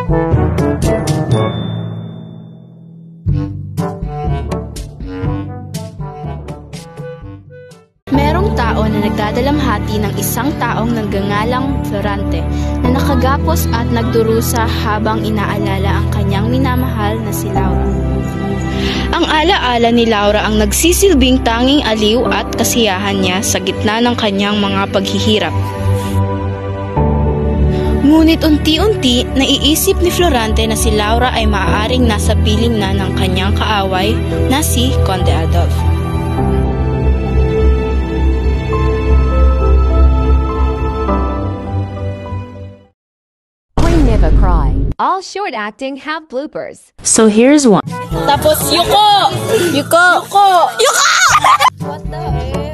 Merong tao na nagdadalamhati ng isang taong nagngangalang Florante na nakagapos at nagdurusa habang inaalala ang kanyang minamahal na si Laura. Ang alaala ni Laura ang nagsisilbing tanging aliw at kasiyahan niya sa gitna ng kanyang mga paghihirap. Ngunit unti-unti naiisip ni Florante na si Laura ay maaaring nasa piling na ng kanyang kaaway na si Conde Adolfo. Never cry. All short acting have bloopers. So here's one. Tapos yuko! Yuko! Yuko! Yuko! What the F?